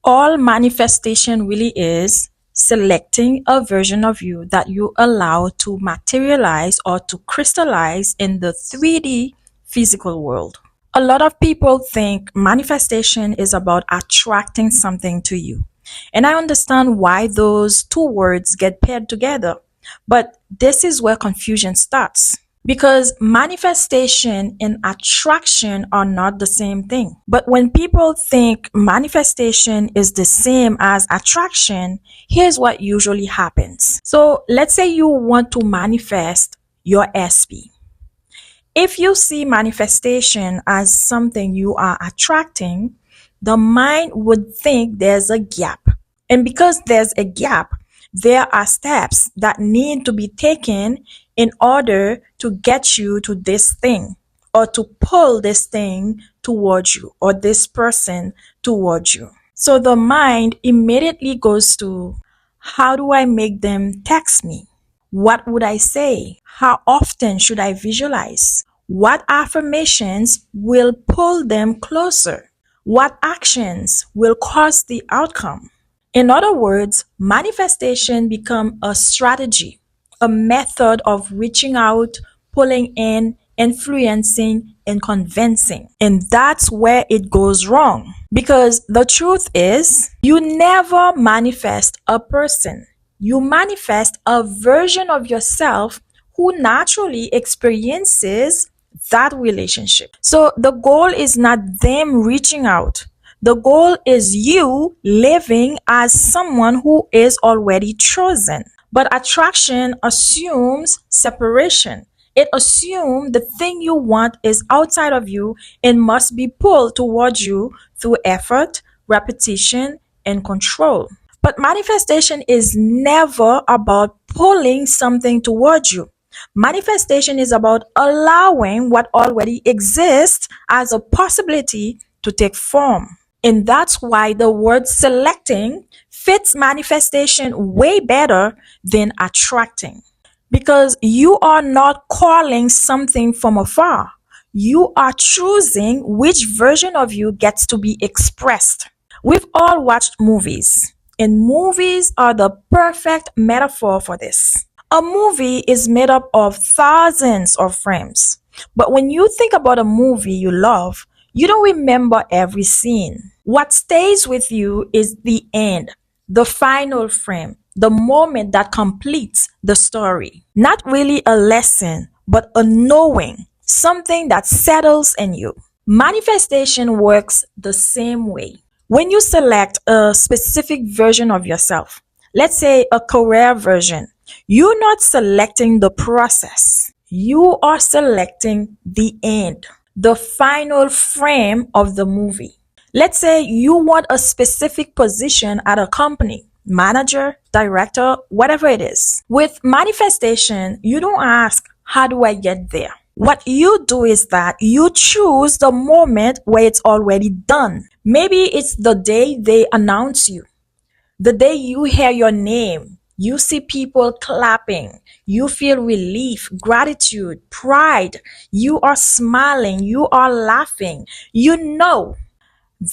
All manifestation really is selecting a version of you that you allow to materialize or to crystallize in the 3D physical world. A lot of people think manifestation is about attracting something to you. And I understand why those two words get paired together. But this is where confusion starts. Because manifestation and attraction are not the same thing. But when people think manifestation is the same as attraction, here's what usually happens. So let's say you want to manifest your SP. If you see manifestation as something you are attracting, the mind would think there's a gap. And because there's a gap, there are steps that need to be taken in order to get you to this thing or to pull this thing towards you or this person towards you. So the mind immediately goes to, how do I make them text me? What would I say? How often should I visualize? What affirmations will pull them closer? What actions will cause the outcome? In other words, manifestation becomes a strategy, a method of reaching out, pulling in, influencing, and convincing. And that's where it goes wrong. Because the truth is, you never manifest a person. You manifest a version of yourself who naturally experiences that relationship. So the goal is not them reaching out. The goal is you living as someone who is already chosen. But attraction assumes separation. It assumes the thing you want is outside of you and must be pulled towards you through effort, repetition, and control. But manifestation is never about pulling something towards you. Manifestation is about allowing what already exists as a possibility to take form. And that's why the word selecting fits manifestation way better than attracting. Because you are not calling something from afar. You are choosing which version of you gets to be expressed. We've all watched movies, and movies are the perfect metaphor for this. A movie is made up of thousands of frames. But when you think about a movie you love, you don't remember every scene. What stays with you is the end, the final frame, the moment that completes the story. Not really a lesson, but a knowing, something that settles in you. Manifestation works the same way. When you select a specific version of yourself, let's say a career version, you're not selecting the process. You are selecting the end, the final frame of the movie. Let's say you want a specific position at a company, manager, director, whatever it is. With manifestation, you don't ask, how do I get there? What you do is that you choose the moment where it's already done. Maybe it's the day they announce you, the day you hear your name. You see people clapping. You feel relief, gratitude, pride. You are smiling. You are laughing. You know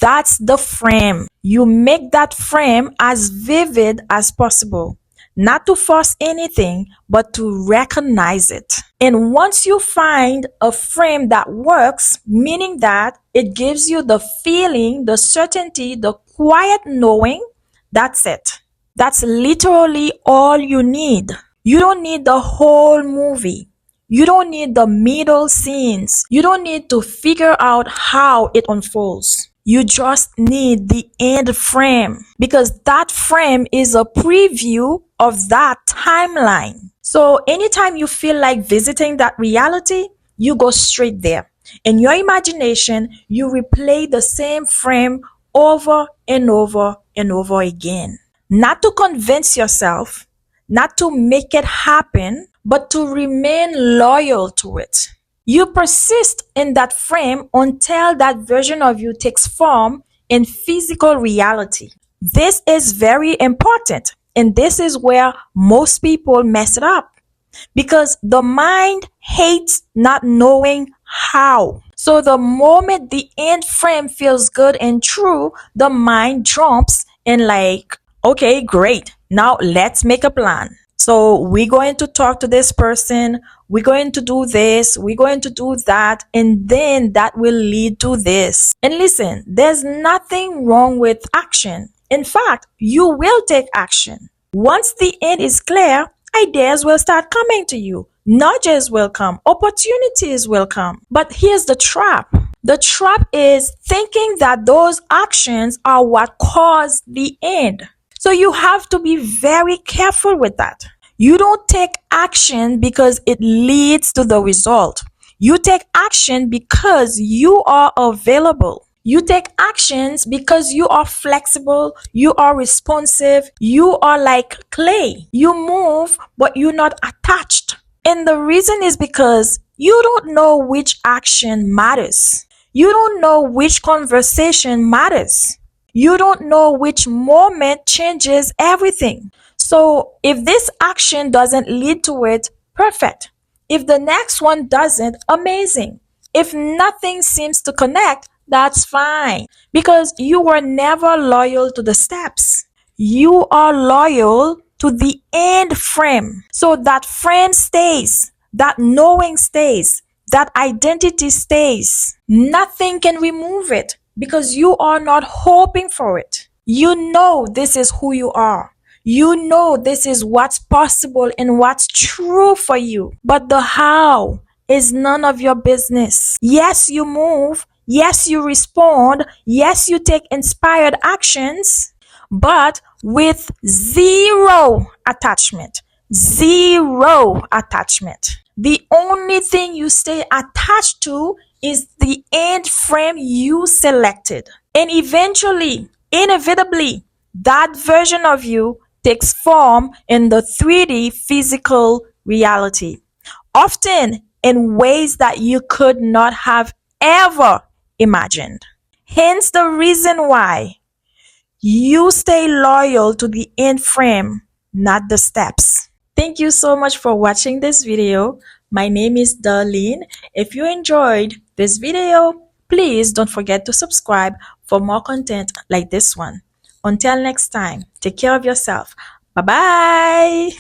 that's the frame. You make that frame as vivid as possible. Not to force anything, but to recognize it. And once you find a frame that works, meaning that it gives you the feeling, the certainty, the quiet knowing, that's it. That's literally all you need. You don't need the whole movie. You don't need the middle scenes. You don't need to figure out how it unfolds. You just need the end frame, because that frame is a preview of that timeline. So anytime you feel like visiting that reality, you go straight there. In your imagination, you replay the same frame over and over and over again. Not to convince yourself, not to make it happen, but to remain loyal to it. You persist in that frame until that version of you takes form in physical reality. This is very important, and this is where most people mess it up, because the mind hates not knowing how. So the moment the end frame feels good and true, the mind jumps and like, okay, great. Now let's make a plan. So we're going to talk to this person. We're going to do this. We're going to do that. And then that will lead to this. And listen, there's nothing wrong with action. In fact, you will take action. Once the end is clear, ideas will start coming to you. Nudges will come. Opportunities will come. But here's the trap. The trap is thinking that those actions are what caused the end. So you have to be very careful with that. You don't take action because it leads to the result. You take action because you are available. You take actions because you are flexible, you are responsive, you are like clay. You move, but you're not attached. And the reason is because you don't know which action matters. You don't know which conversation matters. You don't know which moment changes everything. So if this action doesn't lead to it, perfect. If the next one doesn't, amazing. If nothing seems to connect, that's fine. Because you were never loyal to the steps. You are loyal to the end frame. So that frame stays, that knowing stays, that identity stays. Nothing can remove it because you are not hoping for it. You know this is who you are. You know this is what's possible and what's true for you. But the how is none of your business. Yes, you move. Yes, you respond. Yes, you take inspired actions, but with zero attachment. Zero attachment. The only thing you stay attached to is the end frame you selected. And eventually, inevitably, that version of you takes form in the 3D physical reality, often in ways that you could not have ever imagined. Hence the reason why you stay loyal to the end frame, not the steps. Thank you so much for watching this video. My name is Darlene. If you enjoyed this video, please don't forget to subscribe for more content like this one. Until next time, take care of yourself. Bye bye.